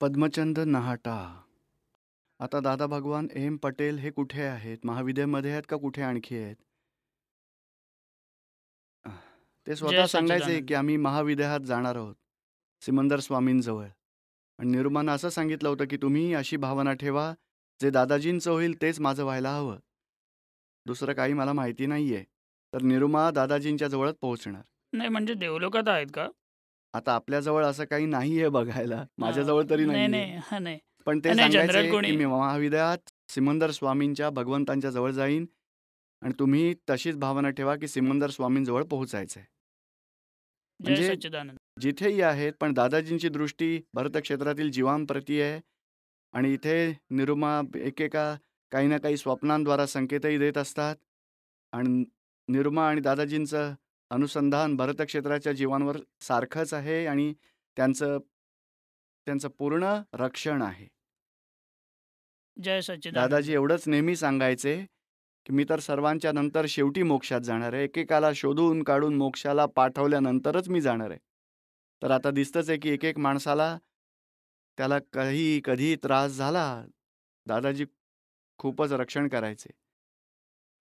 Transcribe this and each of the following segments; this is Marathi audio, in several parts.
पद्मचंद नहाटा. आता दादा भगवान एम पटेल हे कुठे आहेत? महाविद्यामध्ये आहेत का कुठे आणखी आहेत? आह, ते जय स्वतः सांगायचे सच्चिदानंद. की आम्ही महाविद्यात जाणार आहोत सिमंदर स्वामींजवळ. आणि निरुमानं असं सांगितलं होतं की तुम्ही अशी भावना ठेवा, जे दादाजींचं होईल तेच माझं व्हायला हवं. दुसरं काही मला माहिती नाहीये. तर निरुमा दादाजींच्या जवळच पोहोचणार. नाही म्हणजे देवलोकात आहेत का? आता आपल्याजवळ असं काही नाहीये बघायला. माझ्याजवळ तरी नाही, नाहीये. नाही. हां, नाही. पण ते नाही जनरल सांगायचे की कोणी मी महाविद्यात सिमंदर स्वामींच्या भगवंतांच्या जवळ जाईन आणि तुम्ही तशीच भावना ठेवा की सिमंदर स्वामींजवळ पोहोचायचंय. जय म्हणजे सच्चिदानंद. जिथेही आहेत, पण दादाजींची दृष्टी भरतक्षेत्रातील जीवांप्रती आहे आणि इथे निरुमा एकेका काही ना काही स्वप्नांद्वारा संकेतही देत असतात आणि निरुमा आणि दादाजींचं अनुसंधान भरतक्षेत्राच्या जीवांवर सारखंच आहे आणि त्यांचं त्यांचं पूर्ण रक्षण आहे. जय सच्चिदानंद. दादाजी एवढंच नेहमी सांगायचे, की "मी तर सर्वांच्या नंतर शेवटी मोक्षात जाणार आहे. एकेकाला शोधून काढून मोक्षाला पाठवल्यानंतरच मी जाणार आहे." तर आता दिसतंच आहे, की एक-एक माणसाला त्याला काही कधी त्रास झाला, दादाजी खूपच रक्षण करायचे.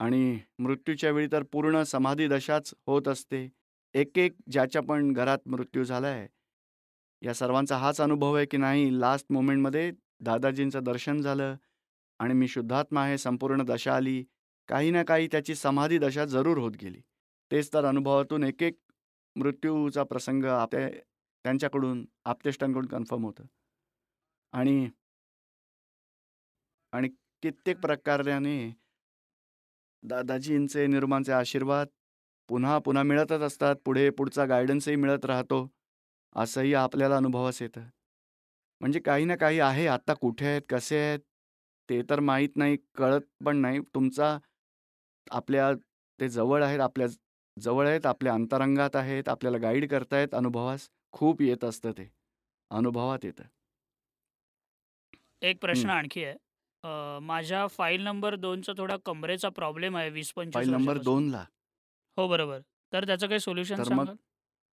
आणि मृत्यूच्या वेळी तर पूर्ण समाधी दशाच होत असते. एक-एक ज्याच्या पण घरात मृत्यू झालाय, या सर्वांचा हाच अनुभव आहे, की नाही लास्ट मोमेंटमध्ये दादाजींचं दर्शन झालं आणि मी शुद्धात्मा आहे, संपूर्ण दशा आली. काही ना काही त्याची समाधी दशा जरूर होत गेली. तेच तर अनुभवातून एक-एक मृत्यूचा प्रसंग त्यांच्याकडून, आप्तेष्टांकडून कन्फर्म होतं. आणि आणि कित्येक प्रकाराने दादाजींचे, निरुमांचे आशीर्वाद पुन्हा-पुन्हा मिळतच असतात. पुढचा गाईडन्सही मिळत राहतो. असंही आपल्याला अनुभवास येतं. म्हणजे काही ना काही आहे. आता कुठे आहेत, कसे आहेत, ते तर माहीत नाही, कळत पण नाही. आपल्या ते जवळ आहेत, जवळ आहेत, आपल्या अंतरंगात आहेत, आपल्याला गाईड करतायत. अनुभवास खूप येत असतं ते. अनुभवात येतं. एक प्रश्न हं. आणखी आहे. माझ्या फाईल नंबर 2चा थोडा कमरेचा प्रॉब्लेम आहे 20-25 फाईल नंबर वर्षापासून. 2ला. हो, बरोबर. तर त्याचं काही सोल्युशन तर मग सांगाल?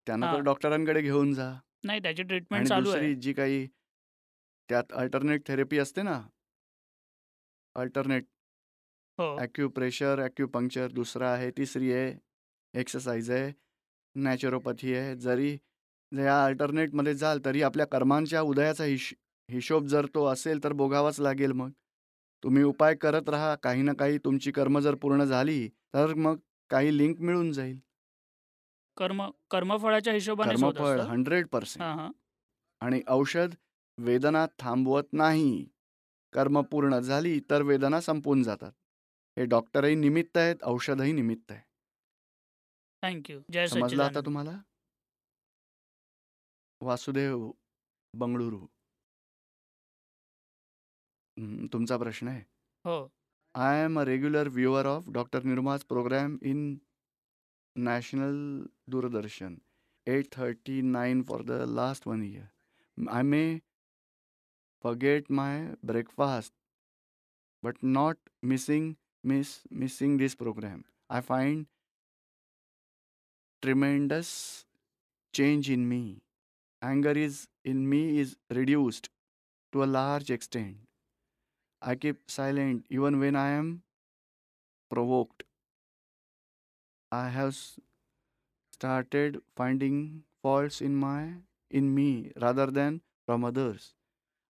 त्यांना तर हां. डॉक्टरांकडे घेऊन जा. नाही त्याची ट्रीटमेंट आणि चालू आहे. दुसरी जी काही त्यात अल्टरनेट थेरपी असते ना, अल्टरनेट हो. ॲक्युप्रेशर, ॲक्युपंक्चर दुसरं आहे, तिसरी आहे एक्सरसाइज आहे, नॅचरोपॅथी आहे. जरी या अल्टरनेटमध्ये जाल तरी आपल्या कर्मांच्या उदयाचा हिशोब जर तो असेल तर भोगावाच लागेल मग. तुम्ही उपाय करत राहा. काही ना काही तुमची कर्म जर पूर्ण झाली, तर मग काही लिंक मिळून जाईल. कर्मफळाच्या हिशोबानेच होत कर्मफळ असतं? 100% हां, हां. आणि औषध वेदना थांबवत नाही. कर्म पूर्ण झाली तर वेदना संपून जातात. हे डॉक्टरही निमित्त आहेत, औषधही निमित्त आहे. Thank you. जय समजलं आता सच्चिदानंद. तुम्हाला? वासुदेव बंगळुरू. तुमचा प्रश्न आहे. हो. I am a regular viewer of doctor निर्माज programme in national Doordarshan 8:39 for the last 1 year. I may forget my breakfast, but not missing this program. I find tremendous change in me. Anger is in me is reduced to a large extent. I keep silent even when I am provoked. I have started finding faults in me rather than from others.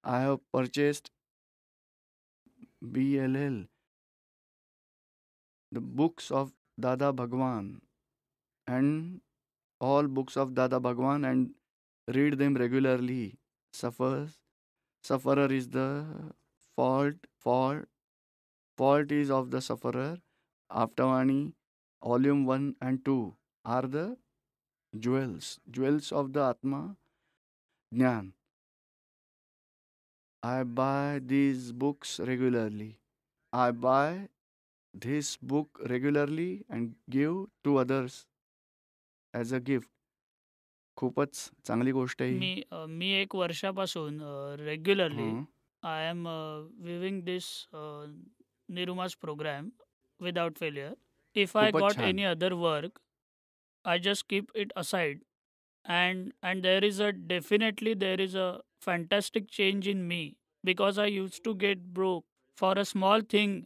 I have purchased BLL, the books of Dada Bhagwan, and all books of Dada Bhagwan and read them regularly. Sufferer is the fault. Fault is of the sufferer. Aftavani, volume 1 and 2 are the jewels of the Atma Jnana. I buy these books regularly. I buy this book regularly and give to others as a gift. खूपच चांगली गोष्ट आहे ही. मी 1 वर्षापासून रेग्युलरली हं. I am viewing this Niruma's program without failure. If I खूपच got छान. any other work, I just keep it aside, and there is a definitely there is a fantastic change in me because I used to get broke for a small thing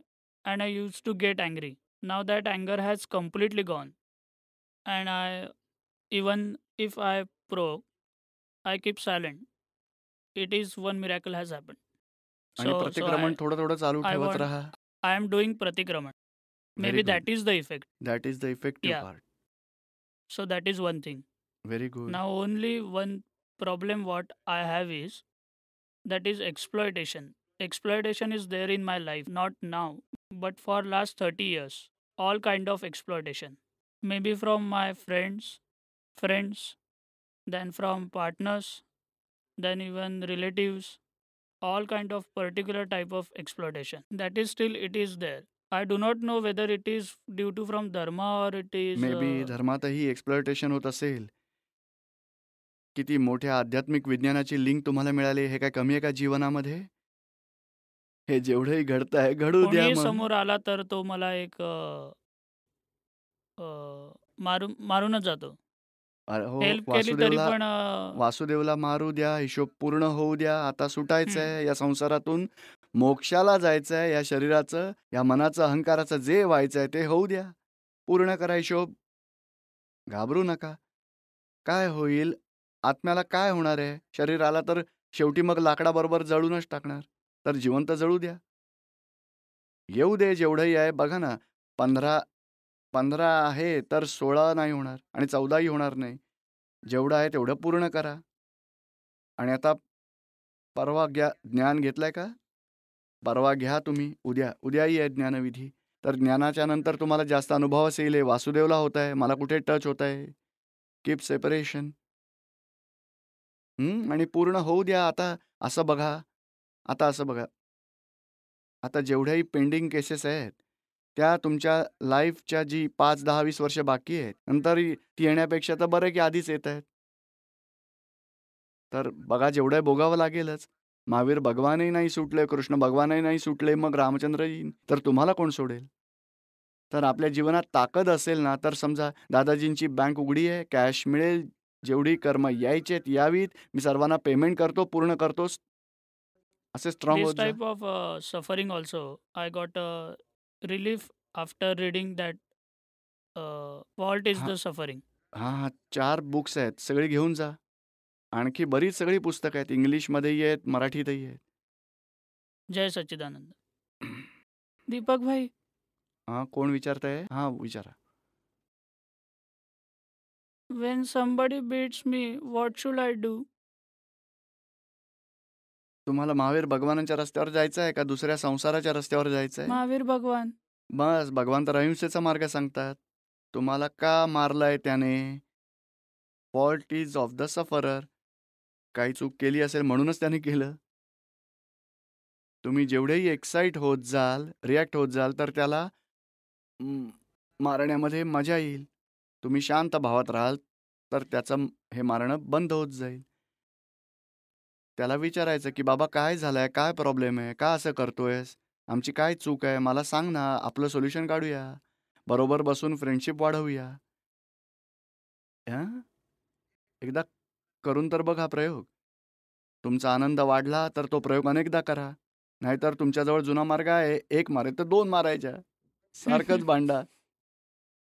and I used to get angry. Now that anger has completely gone, and I even if I broke, I keep silent. It is one miracle has happened. आणि So प्रतिक्रमण थोडं थोडं चालू I ठेवत want राहा. I am doing pratikraman. Very Maybe good. that is the effect. That is the effective Yeah. Part. So that is one thing. Very good. Now only one problem what I have is that is exploitation. Exploitation is there in my life, not now, but for last 30 years. All kind of exploitation. Maybe from my friends, then from partners, then even relatives, all kind of particular type of exploitation. That is still it is there. I do not know whether it is due to from dharma or it is may be धर्मातही एक्सप्लॉयटेशन होत असेल. किती मोठ्या आध्यात्मिक विज्ञानाची लिंक तुम्हाला मिळाली, हे काय कमी आहे का जीवनामध्ये? हे जेवढंही घडतंय घडू द्या कोणीही मग. समोर आला तर तो मला एक मारूनच जातो. अरे हो, हेल्प केली तरी पण वासुदेवला मारू द्या, हिशोब पूर्ण होऊ द्या. आता हं. सुटायचंय या संसारातून, मोक्षाला जायचंय. या शरीराचं, या मनाचं, अहंकाराचं जे व्हायचंय ते होऊ द्या. पूर्ण करा हिशोब. घाबरू नका. काय होईल? आत्म्याला काय होणार आहे? शरीराला तर शेवटी मग लाकडाबरोबर जळूनच टाकणार. तर जिवंत जळू द्या. येऊ दे जेवढंही आहे. बघा ना, 15 आहे तर 16 नाही होणार आणि 14ही होणार नाही. जेवढं आहे तेवढं पूर्ण करा. आणि आता परवा ज्ञान घेतलंय का? परवा घ्या तुम्ही. उद्याही आहे ज्ञानविधी. तर ज्ञानाच्या नंतर तुम्हाला जास्त अनुभवास येईल. हे वासुदेवला होत आहे, मला कुठे टच होत आहे. Keep separation. आणि पूर्ण होऊ द्या. आता असं बघा. आता जेवढ्याही पेंडिंग केसेस आहेत, त्या तुमच्या लाईफच्या जी 5, 10, 20 वर्ष बाकी आहेत, नंतर ती येण्यापेक्षा तर बरं की आधीच येत आहेत. तर बघा, जेवढं भोगावं लागेलच. महावीर भगवानही नाही सुटले, कृष्ण भगवानही नाही सुटले, मग रामचंद्र येईन, तर तुम्हाला कोण सोडेल? तर आपल्या जीवनात ताकद असेल ना, तर समजा दादाजींची बँक उघडी आहे, कॅश मिळेल, जेवढी कर्म यायचेत यावीत, मी सर्वांना पेमेंट करतो, पूर्ण करतोच. असे स्ट्रॉंग this होत जा. type of suffering also I got relief after reading that fault is हां the suffering. हां 4 बुक्स आहेत, सगळी घेऊन जा. आणखी बरीच सगळी पुस्तकं आहेत, इंग्लिशमध्येही आहेत, मराठीतही आहेत. जय सच्चिदानंद. दीपक भाई, हां, कोण विचारताय? हां, विचारा. when somebody beats me, what should I do? तुम्हाला महावीर भगवानांच्या रस्त्यावर जायचं आहे का दुसऱ्या संसाराच्या रस्त्यावर जायचं आहे? महावीर भगवान. बस, भगवान तर अहिंसेचा मार्ग सांगतात. तुम्हाला का मारलाय त्याने? Fault is of the sufferer. काही चूक केली असेल म्हणूनच त्याने केलं. तुम्ही जेवढेही एक्साईट होत जाल, रिॲक्ट होत जाल, तर त्याला मारण्यामध्ये मजा येईल. तुम्ही शांत भावात राहाल तर त्याचं हे मारणं बंद होत जाईल. त्याला विचारायचं की बाबा काय झालंय, काय प्रॉब्लेम आहे, का असं करतोयस, आमची काय चूक आहे, मला सांग ना, आपलं सोल्युशन काढूया, बरोबर बसून फ्रेंडशिप वाढवूया. एकदा करून तर बघा प्रयोग. तुमचा आनंद वाढला तर तो प्रयोग अनेकदा करा. नाहीतर तुमच्याजवळ जुना मार्ग आहे, 1 मारे तर 2 मारायच्या, सारखंच भांडा.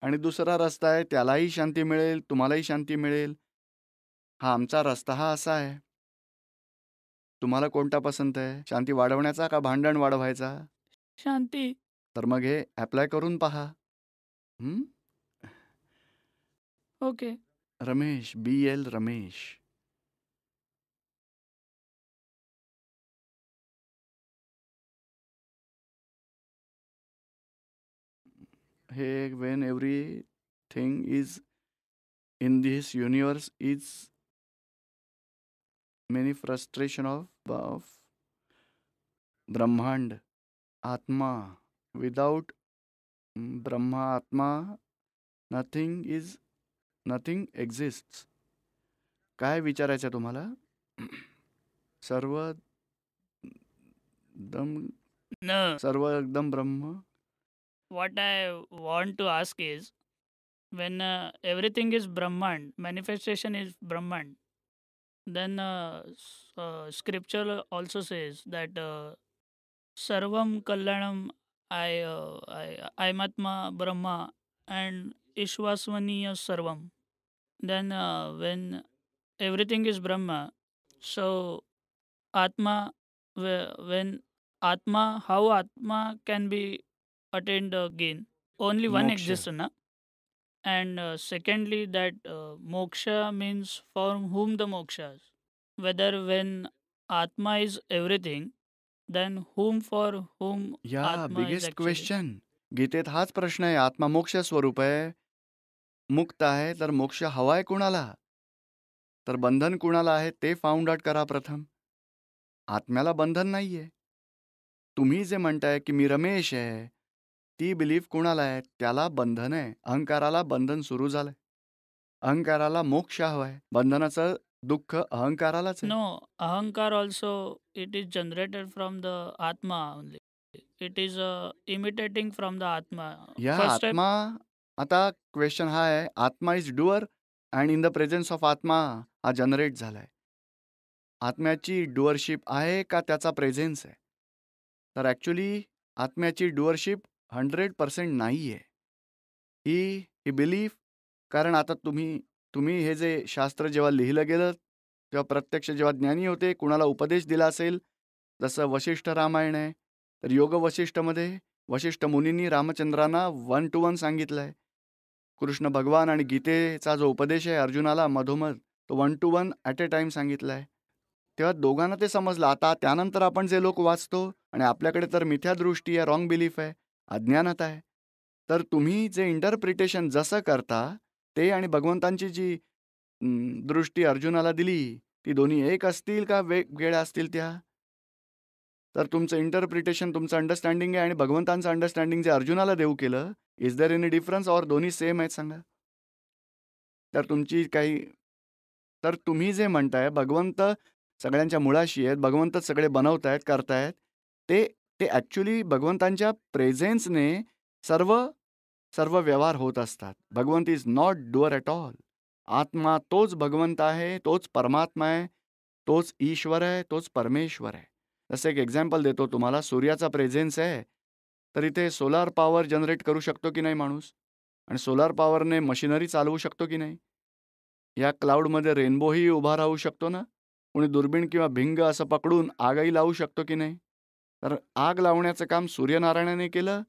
आणि दुसरा रस्ता आहे, त्यालाही शांती मिळेल, तुम्हालाही शांती मिळेल. हा आमचा रस्ता हा असा आहे. तुम्हाला कोणता पसंत आहे? शांती वाढवण्याचा का भांडण वाढवायचा? शांती. तर मग हे अप्लाय करून पहा. ओके. रमेश, BL रमेश. हे when everything is in this universe is many frustration of ब्रह्मांड, आत्मा. Without ब्रह्मा, आत्मा, nothing exists. काय विचारायचं आहे तुम्हाला? सर्व एकदम ब्रह्म. What I want to ask is, when everything is Brahman, manifestation is Brahman, then scripture also says that sarvam kalyanam I brahma and ishwasvaniya sarvam. Then when everything is brahma, so atma, when atma, how atma can be attained again? Only one मोक्ष. exists, na? And secondly, that moksha means for whom the moksha is. Whether when Atma is everything, then whom for whom या Atma is biggest actually. Question. गीतेत हाच प्रश्न आहे. आत्मा मोक्ष स्वरूप आहे, मुक्त आहे, तर मोक्ष हवाय कुणाला? तर बंधन कुणाला आहे ते फाउंड आउट करा प्रथम. आत्म्याला बंधन नाहीये. तुम्ही जे म्हणताय की मी रमेश आहे, ती बिलीफ कुणाला आहे? त्याला बंधन आहे. अहंकाराला बंधन सुरू झालंय. अहंकाराला मोक्ष हवाय. बंधनाचं दुःख अहंकारालाच आहे. No, Ahankar also, it is generated from the Atma only. It is imitating from the Atma. या First step, आत्मा, आता क्वेश्चन हा आहे, आत्मा is doer and in the presence of आत्मा हा जनरेट झालाय. आत्म्याची डुअरशिप आहे का त्याचा प्रेझेन्स आहे? तर ॲक्च्युली आत्म्याची डुअरशिप 100% नाही आहे. ही बिलीफ, कारण आता तुम्ही हे जे शास्त्र जेव्हा लिहिलं गेलं, तेव्हा प्रत्यक्ष जेव्हा ज्ञानी होते, कुणाला उपदेश दिला असेल, जसं वशिष्ठ रामायण आहे, तर योग वशिष्ठमध्ये वशिष्ठ मुनींनी रामचंद्रांना 1 to 1 सांगितलं आहे. कृष्ण भगवान आणि गीतेचा जो उपदेश आहे अर्जुनाला मधोमध, तो 1 to 1 ॲट अ टाइम सांगितला आहे. तेव्हा दोघांना ते समजलं. आता त्यानंतर आपण जे लोक वाचतो आणि आपल्याकडे तर मिथ्या दृष्टी आहे, रॉंग बिलीफ आहे, अज्ञानता आहे. तर तुम्ही जे इंटरप्रिटेशन जसं करता, ते आणि भगवंतांची जी दृष्टी अर्जुनाला दिली, ती दोन्ही एक असतील का वेगवेगळ्या असतील त्या? तर तुमचं इंटरप्रिटेशन, तुमचं अंडरस्टँडिंग आहे आणि भगवंतांचं अंडरस्टँडिंग जे अर्जुनाला देऊ केलं, is there any difference or दोन्ही सेम आहेत सांगा? तर तुमची काही, तर तुम्ही जे म्हणताय भगवंत सगळ्यांच्या मुळाशी आहेत, भगवंतच सगळे बनवतायत, करतायत, ते ते ॲक्च्युली भगवंतांच्या प्रेझेन्सने सर्व सर्व व्यवहार होत असतात. भगवंत is not doer at all. आत्मा तोच भगवंत आहे, तोच परमात्मा आहे, तोच ईश्वर आहे, तोच परमेश्वर आहे. जसं एक एक्झाम्पल देतो तुम्हाला. सूर्याचा प्रेझेन्स आहे, तर इथे सोलार पॉवर जनरेट करू शकतो की नाही माणूस? आणि सोलार पॉवरने मशिनरी चालवू शकतो की नाही? या क्लाउडमध्ये रेनबोही उभा राहू शकतो ना? कोणी दुर्बीण किंवा भिंग असं पकडून आगही लावू शकतो की नाही? तर आग लावण्याचं काम सूर्यनारायणाने केलं,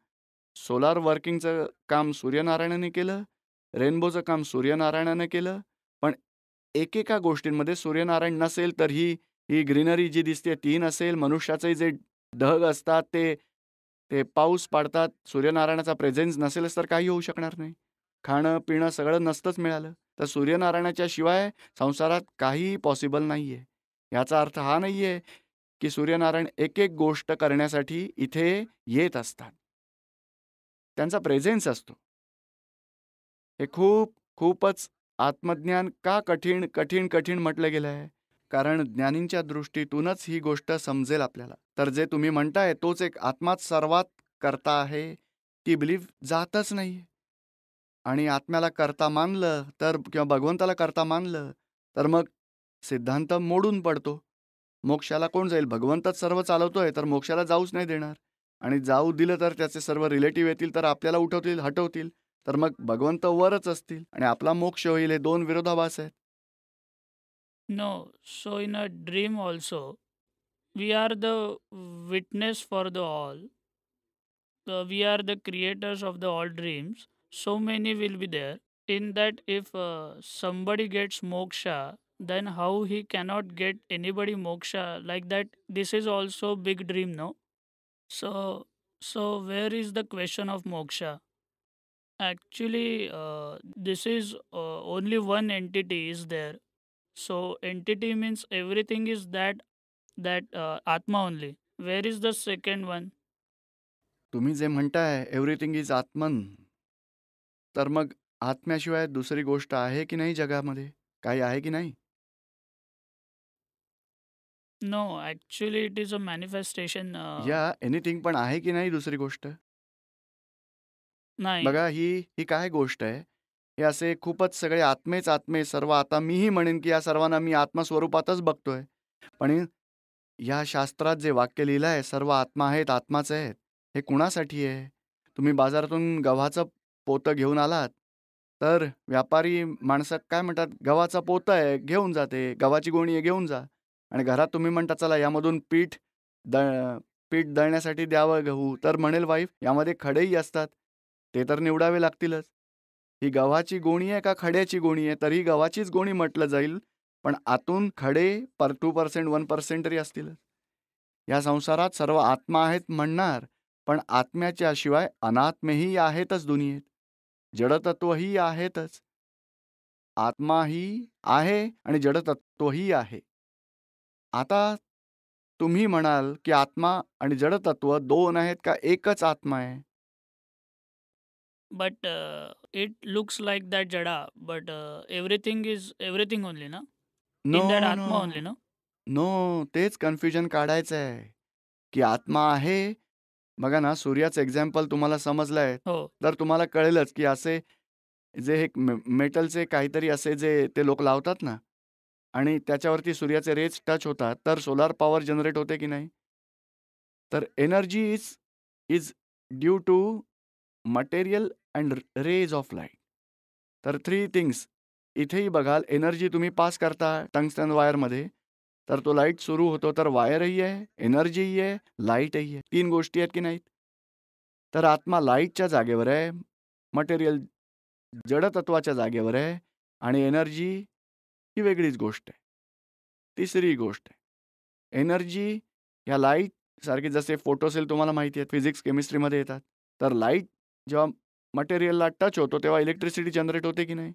सोलार वर्किंगचं काम सूर्यनारायणाने केलं, रेनबोचं काम सूर्यनारायणाने केलं. पण एकेका गोष्टींमध्ये सूर्यनारायण नसेल तर ही ग्रीनरी जी दिसते ती नसेल. मनुष्याचे जे ढग असतात ते ते पाऊस पाडतात. सूर्यनारायणाचा प्रेझेन्स नसेलच तर काही होऊ शकणार नाही. खाणं पिणं सगळं नसतंच मिळालं. तर सूर्यनारायणाच्या शिवाय संसारात काहीही पॉसिबल नाही आहे. याचा अर्थ हा नाही आहे की सूर्यनारायण एक एक गोष्ट करण्यासाठी इथे येत असतात. त्यांचा प्रेझेन्स असतो. हे खूपच आत्मज्ञान का कठीण म्हटलं गेलं आहे? कारण ज्ञानींच्या दृष्टीतूनच ही गोष्ट समजेल आपल्याला. तर जे तुम्ही म्हणताय तोच एक आत्माच सर्वात कर्ता आहे, ती बिलीफ जातच नाही. आणि आत्म्याला कर्ता मानलं तर किंवा भगवंताला कर्ता मानलं तर मग सिद्धांत मोडून पडतो. मोक्षाला कोण जाईल? भगवंतच सर्व चालवतोय तर मोक्षाला जाऊच नाही देणार. आणि जाऊ दिलं तर त्याचे सर्व रिलेटिव्ह येतील, तर आपल्याला उठवतील, हटवतील. तर मग भगवंत वरच असतील आणि आपला मोक्ष होईल. हे दोन विरोधाभास आहेत. no. So in a dream also, we are the witness for the all. We are the creators of the all dreams. So many will be there. In that, if somebody gets moksha, then how he cannot get anybody moksha like that? This is also big dream, no? So, so where is the question of moksha? Actually, this is only one entity is there. So entity means everything is that Atma only. Where is the second one? तुम्ही जे म्हणताय एव्हरीथिंग इज आत्मन, तर मग आत्म्याशिवाय दुसरी गोष्ट आहे की नाही जगामध्ये? काही आहे की नाही? No, actually it is a manifestation. या एनिथिंग पण आहे की नाही दुसरी गोष्ट? नाही. बघा ही ही काय गोष्ट आहे? हे असे खूपच सगळे आत्मेच आत्मे सर्व. आता मीही म्हणेन की या सर्वांना मी आत्मस्वरूपातच बघतोय. पण या शास्त्रात जे वाक्य लिहिलं आहे, सर्व आत्मा आहेत, आत्माच आहेत, हे कुणासाठी आहे? तुम्ही बाजारातून गव्हाचं पोतं घेऊन आलात, तर व्यापारी माणसं काय म्हणतात, "गव्हाचं पोतं आहे, घेऊन जा ते. गव्हाची गोणी आहे, घेऊन जा." आणि घरात तुम्ही म्हणता, "चला यामधून द पीठ दळण्यासाठी द्यावं गहू." तर म्हणेल वाईफ, "यामध्ये खडेही असतात, ते तर निवडावे लागतीलच. ही गव्हाची गोणी आहे का खड्याची गोणी आहे?" तरीही गव्हाचीच गोणी म्हटलं जाईल. पण आतून खडे 2% 1% तरी असतीलच. या संसारात सर्व आत्मा आहेत म्हणणार, पण आत्म्याच्या शिवाय अनात्मेही आहेतच दुनियेत. जडतत्वही आहेतच. आत्माही आहे आणि जडतत्वही आहे. आता तुम्ही म्हणाल, की आत्मा आणि जडतत्व 2 आहेत का एकच आत्मा आहे? But it looks like that Jada, but everything is everything only, na? No, In that no. Atma only, no? No, तेच कन्फ्युजन काढायचं आहे, की आत्मा आहे. बघा ना, सूर्याचं एक्झाम्पल तुम्हाला समजलंय, हो. तर तुम्हाला कळेलच, की असे जे एक मेटलचे काहीतरी असे जे ते लोक लावतात ना आणि त्याच्यावरती सूर्याचे रेज टच होतात, तर सोलार पॉवर जनरेट होते की नाही? तर energy is is due to material and rays of light. तर 3 थिंग्स. इथेही बघाल एनर्जी तुम्ही पास करता टंगस्टन वायरमध्ये, तर तो लाईट सुरू होतो. तर वायरही आहे, एनर्जीही आहे, लाईटही आहे. 3 गोष्टी आहेत की नाहीत? तर आत्मा लाईटच्या जागेवर आहे, मटेरियल जडतत्वाच्या जागेवर आहे आणि एनर्जी ही वेगळीच गोष्ट आहे. तिसरी गोष्ट आहे, एनर्जी ह्या लाईटसारखे जसे फोटोसेल तुम्हाला माहिती आहेत, फिजिक्स, केमिस्ट्रीमध्ये येतात. तर लाईट जेव्हा मटेरियलला टच होतो, तेव्हा इलेक्ट्रिसिटी जनरेट होते की नाही?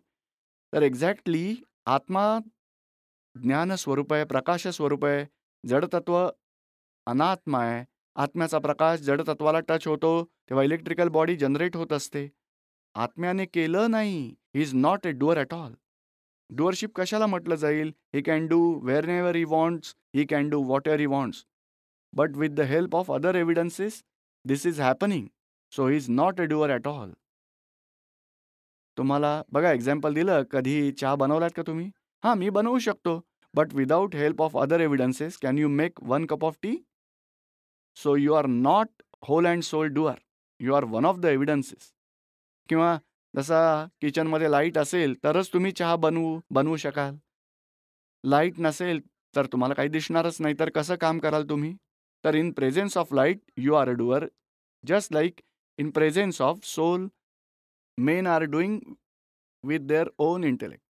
तर एक्झॅक्टली आत्मा ज्ञान स्वरूप आहे, प्रकाश स्वरूप आहे. जडतत्व अनात्मा आहे. आत्म्याचा प्रकाश जडतत्वाला टच होतो, तेव्हा इलेक्ट्रिकल बॉडी जनरेट होत असते. आत्म्याने केलं नाही. He is not a doer at all. Doership कशाला म्हटलं जाईल? He can do wherever he wants, he can do whatever he wants. But with the help of other evidences, this is happening. So he is not a doer at all. तुम्हाला बघा एक्झाम्पल दिलं, कधी चहा बनवलात का तुम्ही? हां, मी बनवू शकतो. But without help of other evidences can you make 1 cup of tea? So you are not whole and sole doer. You are one of the evidences. किंवा जसा किचनमध्ये लाईट असेल, तरच तुम्ही चहा बनवू शकाल. लाईट नसेल, तर तुम्हाला काही दिसणारच नाही. तर कसं काम कराल तुम्ही? तर in presence of light you are a doer. Just like in presence of soul, men are doing with their own intellect.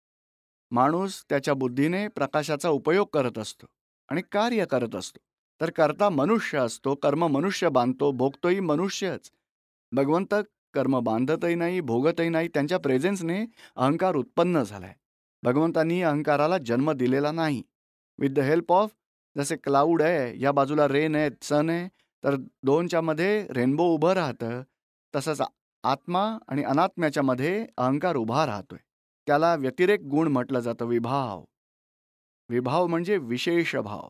माणूस त्याच्या बुद्धीने प्रकाशाचा उपयोग करत असतो आणि कार्य करत असतो. तर करता मनुष्य असतो, कर्म मनुष्य बांधतो, भोगतोही मनुष्यच. भगवंत कर्म बांधतही नाही, भोगतही नाही. त्यांच्या प्रेझेन्सने अहंकार उत्पन्न झालाय. भगवंतांनी अहंकाराला जन्म दिलेला नाही. विथ द हेल्प ऑफ जसे क्लाउड आहे, या बाजूला रेन आहे, सन आहे, तर दोनच्या मध्ये रेनबो उभं राहतं. तसंच आत्मा आणि अनात्म्याच्या मध्ये अहंकार उभा राहतोय. त्याला व्यतिरेक गुण म्हटलं जातं, विभाव. विभाव म्हणजे विशेष भाव.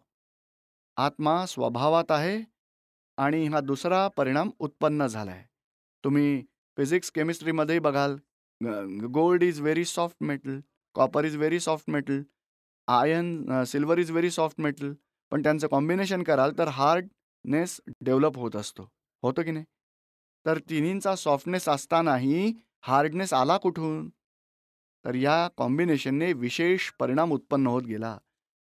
आत्मा स्वभावात आहे आणि हा दुसरा परिणाम उत्पन्न झाला आहे. तुम्ही फिजिक्स, केमिस्ट्रीमध्येही बघाल, gold is very soft metal, copper is very soft metal, iron, silver is very soft metal. पण त्यांचं कॉम्बिनेशन कराल तर हार्डनेस डेव्हलप होत असतो. होतं की नाही? तर तिन्हींचा सॉफ्टनेस असतानाही हार्डनेस आला कुठून? तर या कॉम्बिनेशनने विशेष परिणाम उत्पन्न होत गेला.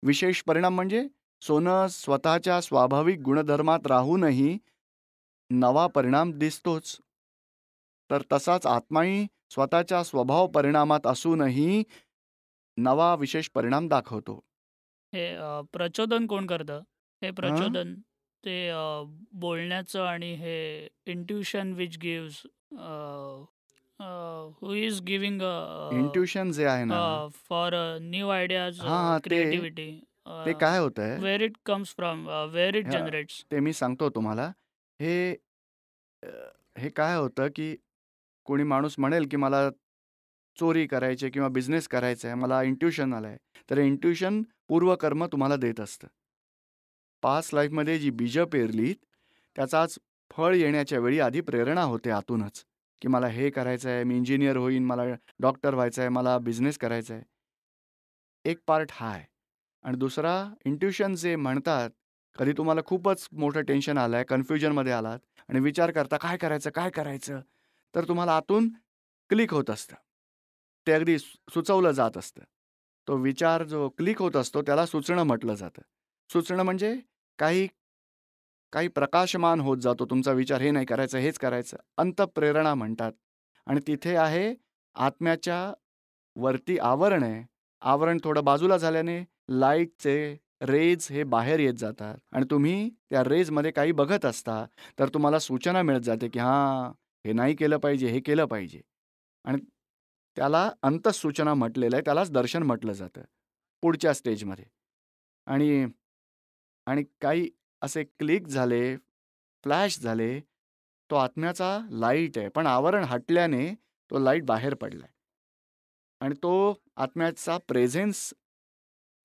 विशेष परिणाम म्हणजे सोनं स्वतःच्या स्वाभाविक गुणधर्मात राहूनही नवा परिणाम दिसतोच. तर तसाच आत्माही स्वतःच्या स्वभाव परिणामात असूनही नवा विशेष परिणाम दाखवतो. हे प्रचोदन कोण करतं? हे हं? प्रचोदन ते बोलण्याचं आणि हे intuition which gives who is giving intuition जे आहे ना, फॉर न्यू आयडियाज, हां, हां. क्रिएटिव्हिटी, ते काय होतंय, where it comes from, where it hmm, generates. ते मी सांगतो तुम्हाला. हे अ, हे काय होतं, की कोणी माणूस म्हणेल, की मला चोरी करायची आहे किंवा बिझनेस करायचा आहे, मला इंट्युशन आलंय. तर इंट्युशन पूर्वकर्म तुम्हाला देत असतं. पास्ट लाईफमध्ये जी बीजं पेरलीत, त्याचं आज फळ येण्याच्या वेळी आधी प्रेरणा होते आतूनच. की मला हे करायचं आहे, मी इंजिनियर होईन, मला डॉक्टर व्हायचं आहे, मला बिझनेस करायचा आहे. एक पार्ट हा आहे. आणि दुसरा इंट्युशन जे म्हणतात, कधी तुम्हाला खूपच मोठं टेन्शन आलं आहे, कन्फ्युजनमध्ये आलात आणि विचार करता काय करायचं, काय करायचं? तर तुम्हाला आतून क्लिक होत असतं. ते अगदी सुचवलं जात असतं. तो विचार जो क्लिक होत असतो त्याला सुचणं म्हटलं जातं. सुचणं म्हणजे काही काही प्रकाशमान होत जातो तुमचा विचार, हे नाही करायचं, हेच करायचं. अंतःप्रेरणा म्हणतात. आणि तिथे आहे आत्म्याच्या वरती आवरण आहे. आवरण थोडं बाजूला झाल्याने लाईटचे रेज हे बाहेर येत जातात आणि तुम्ही त्या रेजमध्ये काही बघत असता, तर तुम्हाला सूचना मिळत जाते, की हां, हे नाही केलं पाहिजे, हे केलं पाहिजे. आणि त्याला अंतःसूचना म्हटलेलं आहे, त्यालाच दर्शन म्हटलं जातं पुढच्या स्टेजमध्ये. आणि आणि काही असे क्लिक झाले, फ्लॅश झाले, तो आत्म्याचा लाईट आहे. पण आवरण हटल्याने तो लाईट बाहेर पडलाय आणि तो आत्म्याचा प्रेझेन्स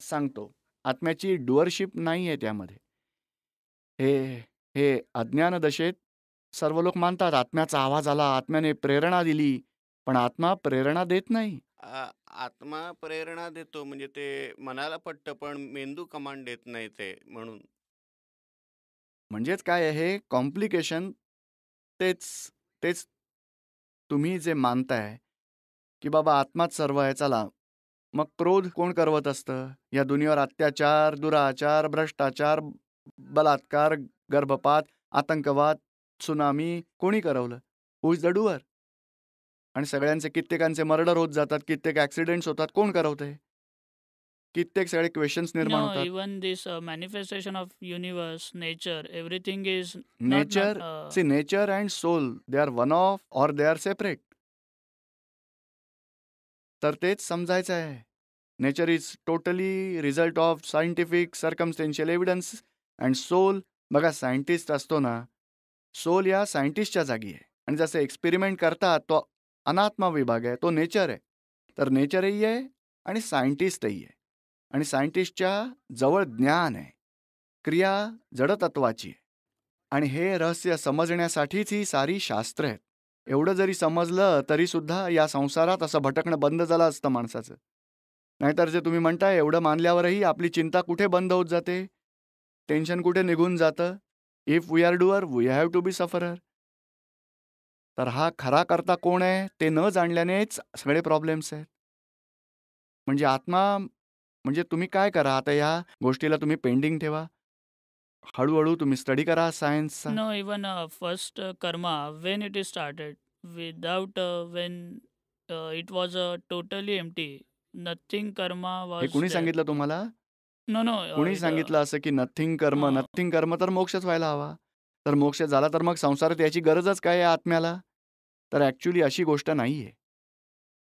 सांगतो. आत्म्याची डुअरशिप नाही आहे त्यामध्ये. हे हे अज्ञान दशेत सर्व लोक मानतात, आत्म्याचा आवाज आला, आत्म्याने प्रेरणा दिली. पण आत्मा प्रेरणा देत नाही. आत्मा प्रेरणा देतो म्हणजे ते मनाला पटतं, पण मेंदू कमांड देत नाही ते म्हणून. म्हणजेच काय आहे हे कॉम्प्लिकेशन तेच तेच तुम्ही जे मानताय, की बाबा आत्माच सर्व आहे चला. मग क्रोध कोण करवत असतं? या दुनियेवर अत्याचार, दुराचार, भ्रष्टाचार, बलात्कार, गर्भपात, आतंकवाद, त्सुनामी कोणी करवलं? Who is the doer? आणि सगळ्यांचे कित्येकांचे मर्डर होत जातात, कित्येक ॲक्सिडेंट्स होतात. कोण करवतंय? कित्येक सगळे क्वेश्चन्स निर्माण No, होतात. even this manifestation of universe, nature, everything is not. Nature see nature and soul they are one of or they are separate. तर तेच समजायचं आहे. Nature is totally result of scientific circumstantial evidence and soul. बघा सायंटिस्ट असतो ना, सोल या सायंटिस्टच्या जागी आहे. आणि जसं एक्सपेरिमेंट करतात तो अनात्मा विभाग आहे, तो नेचर आहे. तर नेचरही आहे आणि सायंटिस्टही आहे. आणि सायंटिस्टच्या जवळ ज्ञान आहे, क्रिया जडतत्वाची आहे. आणि हे रहस्य समजण्यासाठीच ही सारी शास्त्र आहेत. एवढं जरी समजलं तरी सुद्धा या संसारात असं भटकणं बंद झालं असतं माणसाचं. नाहीतर जे तुम्ही म्हणताय एवढं मानल्यावरही आपली चिंता कुठे बंद होत जाते, टेन्शन कुठे निघून जातं. If we are doer we have to be sufferer. तर हा खरा करता कोण आहे ते न जाणल्यानेच सगळे प्रॉब्लेम्स आहेत. म्हणजे आत्मा म्हणजे तुम्ही काय करा आता, या गोष्टीला तुम्ही पेंडिंग ठेवा. हळूहळू तुम्ही स्टडी करा सायन्सचा. No, even first karma, when it is started, without when it was totally empty, nothing karma हे was कुणी there. सांगितलं तुम्हाला? No, no, कुणी सांगितलं असं की नथिंग कर्म, uh, नथिंग कर्म तर मोक्षच व्हायला हवा. तर मोक्ष झाला तर मग संसारात याची गरजच काय आहे आत्म्याला? तर ॲक्च्युली अशी गोष्ट नाही आहे.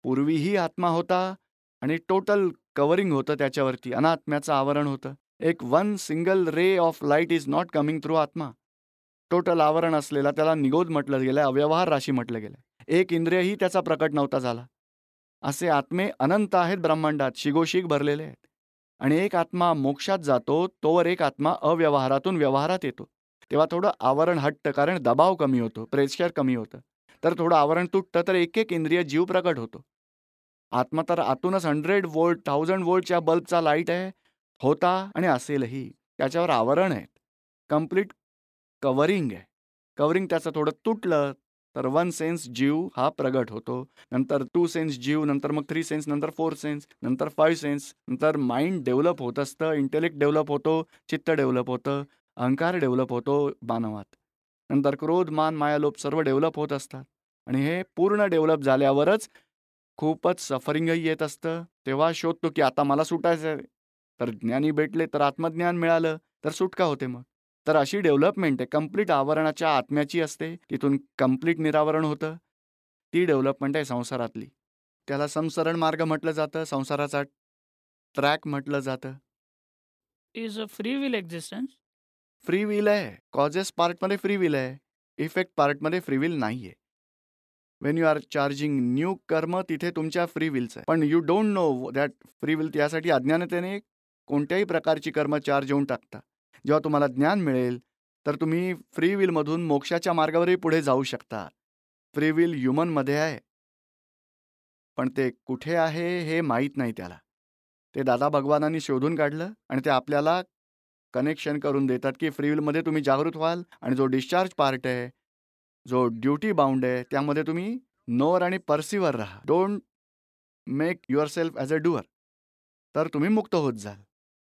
पूर्वीही आत्मा होता आणि टोटल कव्हरिंग होतं त्याच्यावरती, अनात्म्याचं आवरण होतं. एक one single ray of light is not coming through आत्मा. टोटल आवरण असलेला त्याला निगोद म्हटलं गेलं, अव्यवहार राशी म्हटलं गेलं. एक इंद्रियही त्याचा प्रकट नव्हता झाला. असे आत्मे अनंत आहेत ब्रह्मांडात, शिगोशिग भरलेले आहेत. आणि एक आत्मा मोक्षात जातो, तोवर एक आत्मा अव्यवहारातून व्यवहारात येतो. तेव्हा थोडं आवरण हटतं, कारण दबाव कमी होतो, प्रेशर कमी होतं. तर थोडं आवरण तुटतं, तर एक एक इंद्रिय जीव प्रकट होतो. आत्मा तर आतूनच 100 वोल्ट 1000 वोल्टच्या बल्बचा लाईट आहे, होता आणि असेलही. त्याच्यावर आवरण आहे, कम्प्लीट कव्हरिंग आहे. कव्हरिंग त्याचं थोडं तुटलं तर 1 सेन्स जीव हा प्रगट होतो. नंतर 2 सेन्स जीव, नंतर मग 3 सेन्स, नंतर 4 सेन्स, नंतर 5 सेन्स. नंतर माइंड डेव्हलप होत असतं, इंटेलेक्ट डेव्हलप होतो, चित्त डेव्हलप होतं, अहंकार डेव्हलप होतो मानवात. नंतर क्रोध, मान, माया, लोभ सर्व डेव्हलप होत असतात. आणि हे पूर्ण डेव्हलप झाल्यावरच खूपच सफरिंगही येत असतं. तेव्हा शोधतो की आता मला सुटायचं आहे. तर ज्ञानी भेटले, तर आत्मज्ञान मिळालं, तर सुटका होते मग. तर अशी डेव्हलपमेंट आहे, कंप्लीट आवरणाच्या आत्म्याची असते, तिथून कंप्लीट निरावरण होतं. ती डेव्हलपमेंट आहे संसारातली. त्याला संसरण मार्ग म्हटलं जातं, संसाराचा ट्रॅक म्हटलं जातं. is a free will existence. Free will आहे. कॉजेस पार्टमध्ये फ्री विल आहे, इफेक्ट पार्टमध्ये फ्री विल नाही आहे. When you are charging new karma, तिथे तुमच्या फ्री विलचं आहे. पण you don't know that free will. त्यासाठी अज्ञानतेने कोणत्याही प्रकारची कर्म चार्ज होऊन टाकता. जेव्हा तुम्हाला ज्ञान मिळेल तर तुम्ही फ्री विलमधून मोक्षाच्या मार्गावरही पुढे जाऊ शकता. फ्री विल ह्युमनमध्ये आहे, पण ते कुठे आहे हे माहीत नाही त्याला. ते दादा भगवानांनी शोधून काढलं आणि ते आपल्याला कनेक्शन करून देतात की फ्री विलमध्ये तुम्ही जागृत व्हाल आणि जो डिस्चार्ज पार्ट आहे, जो ड्युटी बाउंड आहे, त्यामध्ये तुम्ही नोअर आणि परसिव्हर राहा. Don't make your self as a doer. तर तुम्ही मुक्त होत जाल.